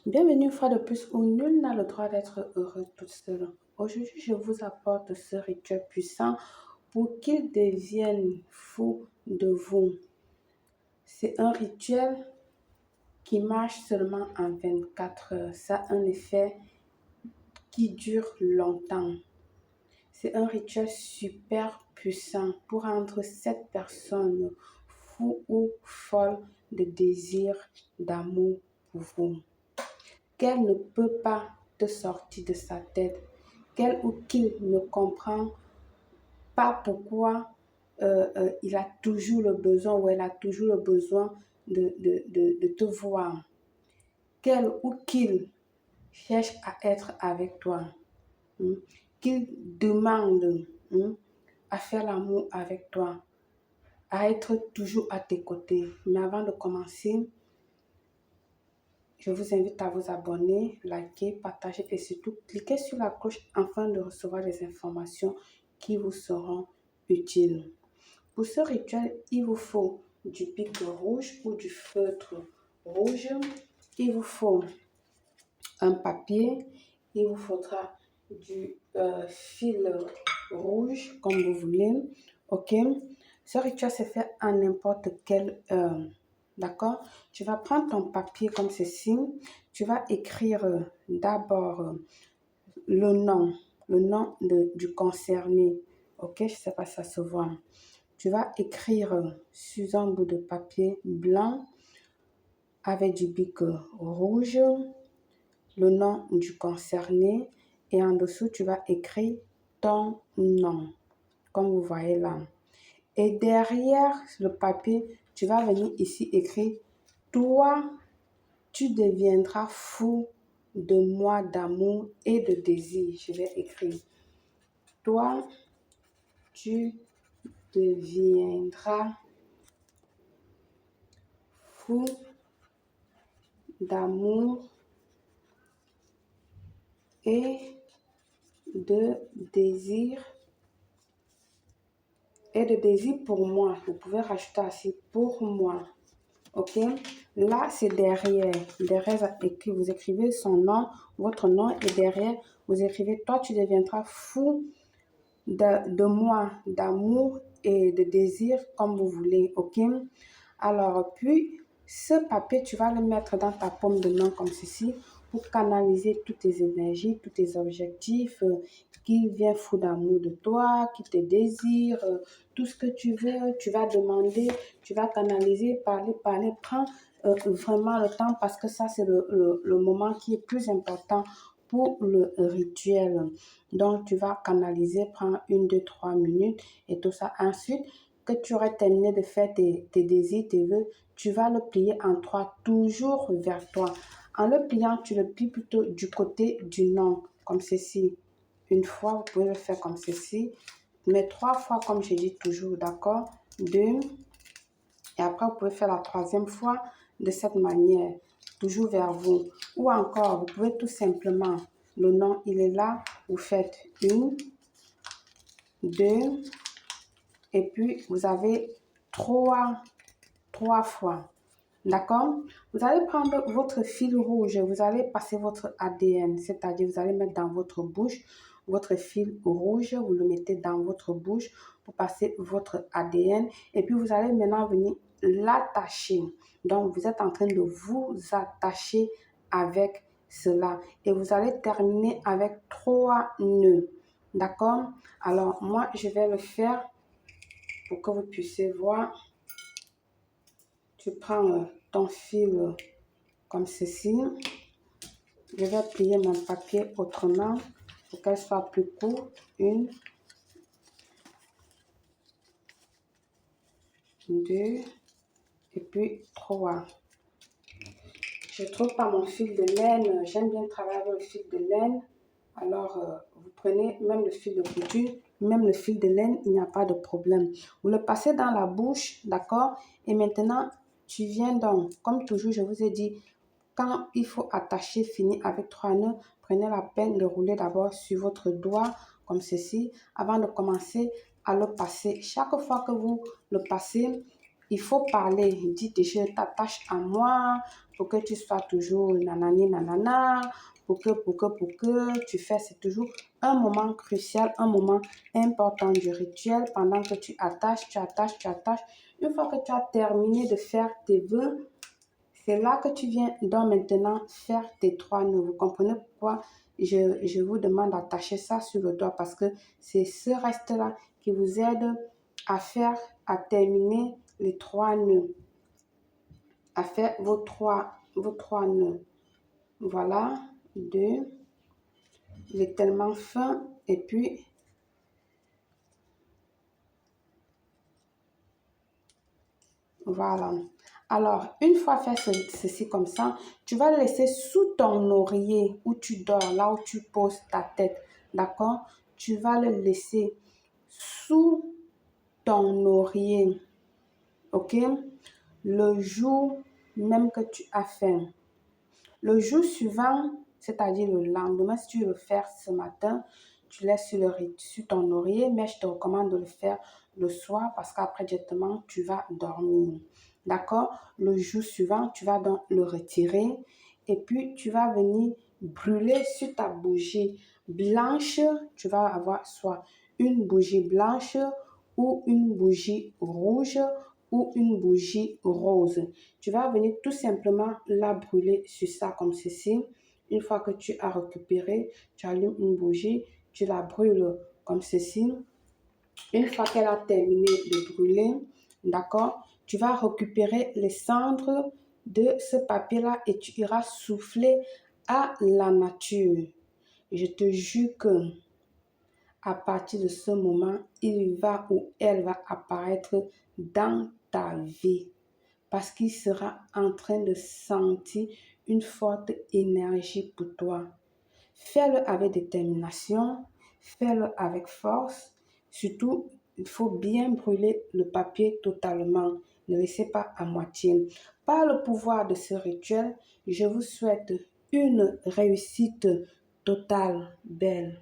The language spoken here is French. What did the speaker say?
Bienvenue une fois de plus où nul n'a le droit d'être heureux toute seule. Aujourd'hui, je vous apporte ce rituel puissant pour qu'il devienne fou de vous. C'est un rituel qui marche seulement en 24 heures. Ça a un effet qui dure longtemps. C'est un rituel super puissant pour rendre cette personne fou ou folle de désir, d'amour pour vous. Qu'elle ne peut pas te sortir de sa tête, qu'elle ou qu'il ne comprend pas pourquoi il a toujours le besoin ou elle a toujours le besoin de te voir, qu'elle ou qu'il cherche à être avec toi, qu'il demande à faire l'amour avec toi, à être toujours à tes côtés. Mais avant de commencer, je vous invite à vous abonner, liker, partager et surtout cliquer sur la cloche afin de recevoir les informations qui vous seront utiles. Pour ce rituel, il vous faut du bic rouge ou du feutre rouge. Il vous faut un papier. Il vous faudra du fil rouge comme vous voulez. Ok? Ce rituel se fait à n'importe quelle heure. D'accord? Tu vas prendre ton papier comme ceci. Tu vas écrire d'abord le nom du concerné. Ok? Je ne sais pas si ça se voit. Tu vas écrire sur un bout de papier blanc avec du bic rouge le nom du concerné et en dessous, tu vas écrire ton nom, comme vous voyez là. Et derrière le papier, tu vas venir ici écrire « Toi, tu deviendras fou de moi d'amour et de désir ». Je vais écrire « Toi, tu deviendras fou d'amour et de désir pour moi. Vous pouvez rajouter aussi pour moi. Ok? Là, c'est derrière. Derrière, vous écrivez son nom, votre nom, et derrière, vous écrivez toi, tu deviendras fou de moi, d'amour et de désir, comme vous voulez. Ok? Alors, puis, ce papier, tu vas le mettre dans ta paume de main comme ceci pour canaliser toutes tes énergies, tous tes objectifs, qui vient fou d'amour de toi, qui te désire, tout ce que tu veux, tu vas demander, tu vas canaliser, parler, prends vraiment le temps parce que ça, c'est le moment qui est plus important pour le rituel. Donc, tu vas canaliser, prends 1, 2, 3 minutes et tout ça. Ensuite, que tu aurais terminé de faire tes désirs, tes vœux, tu vas le plier en 3, toujours vers toi. En le pliant, tu le plies plutôt du côté du nom, comme ceci. Une fois, vous pouvez le faire comme ceci, mais 3 fois, comme je dis toujours, d'accord? 2, et après, vous pouvez faire la 3e fois de cette manière, toujours vers vous. Ou encore, vous pouvez tout simplement, le nom, il est là, vous faites 1, 2, et puis vous avez 3 fois. D'accord? Vous allez prendre votre fil rouge, vous allez passer votre ADN, c'est-à-dire vous allez mettre dans votre bouche votre fil rouge, vous le mettez dans votre bouche pour passer votre ADN et puis vous allez maintenant venir l'attacher. Donc, vous êtes en train de vous attacher avec cela et vous allez terminer avec 3 nœuds. D'accord? Alors, moi, je vais le faire pour que vous puissiez voir. Tu prends ton fil comme ceci. Je vais plier mon papier autrement pour qu'elle soit plus courte. 1, 2 et puis 3. Je ne trouve pas mon fil de laine. J'aime bien travailler avec le fil de laine. Alors, vous prenez même le fil de couture, même le fil de laine, il n'y a pas de problème. Vous le passez dans la bouche, d'accord? Et maintenant, tu viens donc, comme toujours, je vous ai dit, quand il faut attacher, finir avec 3 nœuds, prenez la peine de rouler d'abord sur votre doigt, comme ceci, avant de commencer à le passer. Chaque fois que vous le passez, il faut parler. Dites, je t'attache à moi pour que tu sois toujours nanani nanana, pour que tu fais. C'est toujours un moment crucial, un moment important du rituel pendant que tu attaches, tu attaches, tu attaches. Une fois que tu as terminé de faire tes vœux, c'est là que tu viens donc maintenant faire tes 3 nœuds. Vous comprenez pourquoi je vous demande d'attacher ça sur le doigt parce que c'est ce reste-là qui vous aide à faire, à terminer les 3 nœuds, à faire vos trois nœuds. Voilà, 2. Il est tellement fin et puis voilà. Alors, une fois fait ceci comme ça, tu vas le laisser sous ton oreiller où tu dors, là où tu poses ta tête. D'accord? Tu vas le laisser sous ton oreiller. OK? Le jour même que tu as faim. Le jour suivant, c'est-à-dire le lendemain, si tu veux le faire ce matin, tu laisses sur ton oreiller, mais je te recommande de le faire le soir parce qu'après directement, tu vas dormir. D'accord? Le jour suivant, tu vas donc le retirer et puis tu vas venir brûler sur ta bougie blanche. Tu vas avoir soit une bougie blanche ou une bougie rouge ou une bougie rose. Tu vas venir tout simplement la brûler sur ça comme ceci. Une fois que tu as récupéré, tu allumes une bougie, tu la brûles comme ceci. Une fois qu'elle a terminé de brûler, d'accord, tu vas récupérer les cendres de ce papier-là et tu iras souffler à la nature. Je te jure que à partir de ce moment, il va ou elle va apparaître dans ta vie parce qu'il sera en train de sentir une forte énergie pour toi. Fais-le avec détermination, fais-le avec force. Surtout, il faut bien brûler le papier totalement. Ne laissez pas à moitié. Par le pouvoir de ce rituel, je vous souhaite une réussite totale, belle.